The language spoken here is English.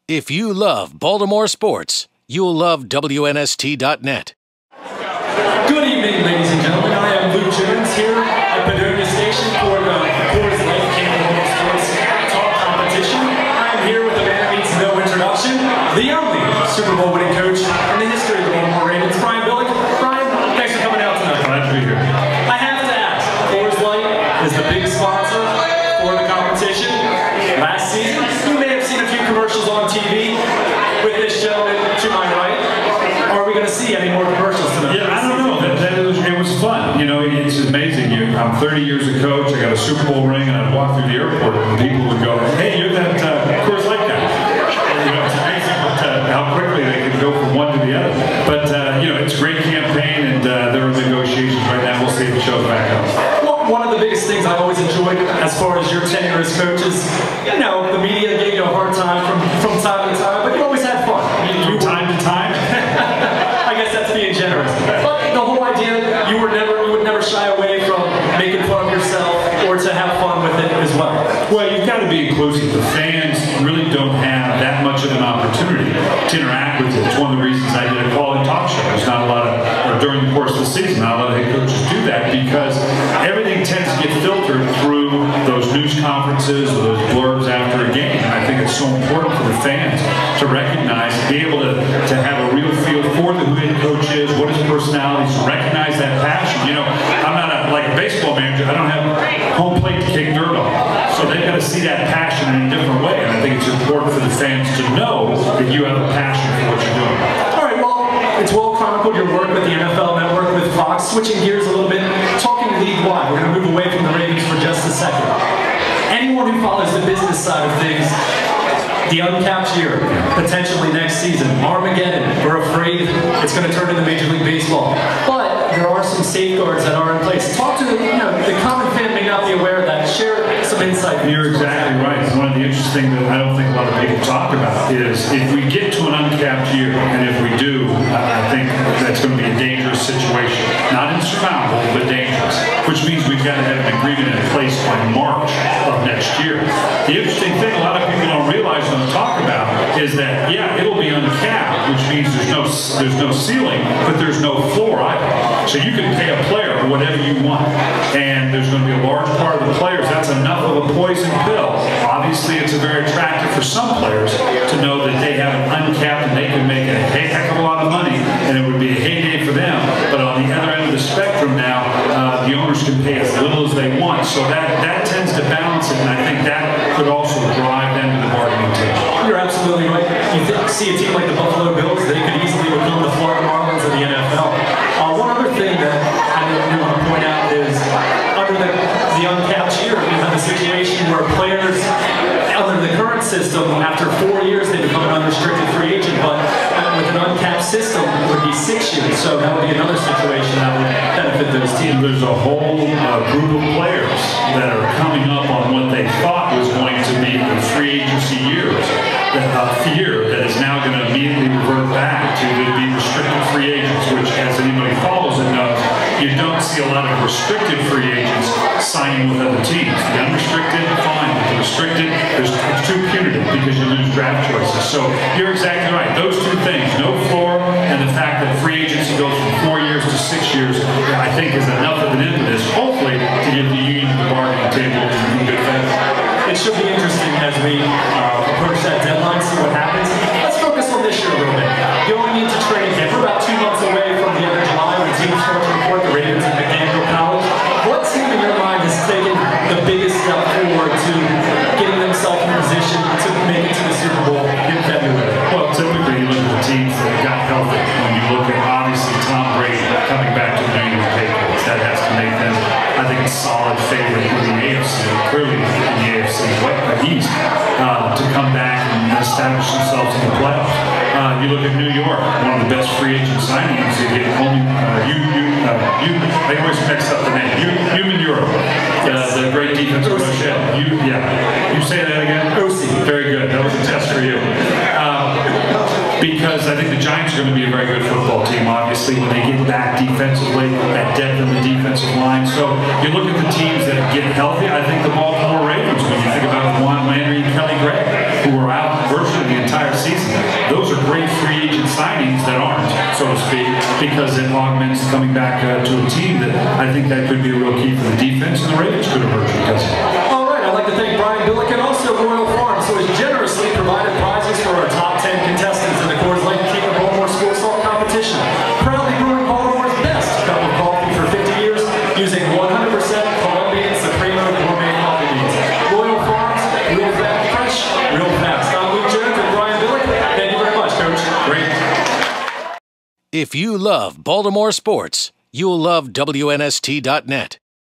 If you love Baltimore sports, you'll love WNST.net. Good evening, ladies and gentlemen. I am Luke Jones here at Padonia Station for the KOBST Sports Talk Competition. I am here with a man that needs no introduction, the only Super Bowl winning coach in the history of the Baltimore Ravens, Brian Billick. Brian, thanks for coming out tonight. Glad to be here. I have to ask, KOBST is the big sponsor for the competition. Last season, you may have seen a few commercials on TV with this gentleman to my right. Are we going to see any more commercials tonight? Yeah, I don't know. It was fun. You know, it's amazing. I'm 30 years a coach. I got a Super Bowl ring, and I'd walk through the airport, and people would go, "Hey, you're that Coors Light guy." You know, it's amazing how quickly they can go from one to the other. But you know, it's a great campaign, and there are negotiations right now. We'll see if it shows back up. Well, one of the biggest things I always enjoyed, as far as your tenure as coaches, you know, the media gave you a hard time from time to time, but you always had fun. From time to time. I guess that's being generous. But the whole idea, you would never shy away from making fun of yourself or to have fun with it as well. Well, you've got to be inclusive. The fans really don't have that much of an opportunity to interact with it. It's one of the reasons I did a quality talk show. There's not a lot of, or during the course of the season, not a lot of head coaches do that because everything tends to get filtered through those news conferences or those blurbs after a game. And I think it's so important for the fans to recognize, to be able to have a real feel for who the head coach is, what his personality is, to recognize that passion. You know, I'm not like a baseball manager. I don't have home plate to kick dirt on. So they've got to see that passion in a different way. And I think it's important for the fans to know that you have a passion for what you're doing. All right, well, it's well chronicled your work with the NFL Network, with Fox. Switching gears a little bit, talking league-wide. We're going to move away from the Ravens for just a second. Anyone who follows the business side of things, the uncapped year, potentially next season, Armageddon, we're afraid it's going to turn into Major League Baseball. But there are some safeguards that are in place. Talk to the common fan may not be aware of that. Share some insight. You're exactly right. One of the interesting that I don't think a lot of people talk about is if we get to an uncapped year, and if we do, I think that's going to be a dangerous situation. Not insurmountable, but dangerous. Which means we've got to have an agreement in place by March of next year. The interesting thing a lot of people don't realize when they talk about is that, yeah, it'll be uncapped, which means there's no ceiling, but there's no floor either. So you can pay a player whatever you want. And there's going to be a large part of the players, that's enough of a poison pill. Obviously, it's very attractive for some players to know that they have an uncapped and they can make a heck of a lot of money, and it would be a heyday for them. But on the other end of the spectrum now, the owners can pay as little as they want. So that tends to balance it, and I think that could also drive them to the bargaining table. You're absolutely right. You see a team like the Buffalo Bills, they could easily become the Florida Marlins of the NFL. One other thing that I do want to point out is under the uncapped year, we have a situation where players under the current system, after 4 years, they become an unrestricted free agent, but with an uncapped system, it would be 6 years. So that would be another situation that would benefit those teams. There's a whole group of players that are coming up on what they thought was going to be the free agency year that is now going to immediately revert back to be restricted free agents, which, as anybody follows it knows, you don't see a lot of restricted free agents signing with other teams. The unrestricted, fine. With the restricted, it's too punitive because you lose draft choices. So you're exactly right. Those two things, no floor, and the fact that free agency goes from 4 years to 6 years, I think is enough of an impetus, hopefully, to get the union to the bargaining table in good faith. It should be interesting as we approach that deadline, see what happens. Let's focus on this year a little bit. Going into training camp, we're about 2 months away from the end of July when the team starts to report the Ravens at McDaniel College. What team in your mind has taken the biggest step forward to getting themselves in position to make it to the Super Bowl in February? Well, typically you look at the teams that got healthy. When you look at, obviously, Tom Brady coming back to the New England Patriots, that has to make them, I think, a solid favorite in the AFC, clearly in the AFC East, to come back and establish themselves in the playoffs. You look at New York, one of the best free agent signings. You get only I always mix up the name. Human Euro, the great defensive Rochelle. You say that again? OC. Very good. That was a test for you. Because I think the Giants are going to be a very good football team, obviously, when they get back defensively, that depth in the defensive line. So you look at the teams that get healthy. I think the Baltimore Ravens, when you think about Juan Landry and Kelly Gray, who were out virtually the entire season. signings that aren't, so to speak, because it augments coming back to a team that I think that could be a real key for the defense, and the Ravens could emerge because of it. All right, I'd like to thank Brian Billick and also Royal Farms, who has generously provided prizes for our top 10 contestants in the Coors Light King of Baltimore Sports Salt competition. Proudly brewing Baltimore's best cup of coffee for 50 years using 100% Colombian Supremo gourmet coffee beans. Royal Farms, real fat, fresh, real fast. I'm Luke Jones and Brian Billick. Thank you very much, Coach. Great. If you love Baltimore sports, you'll love WNST.net.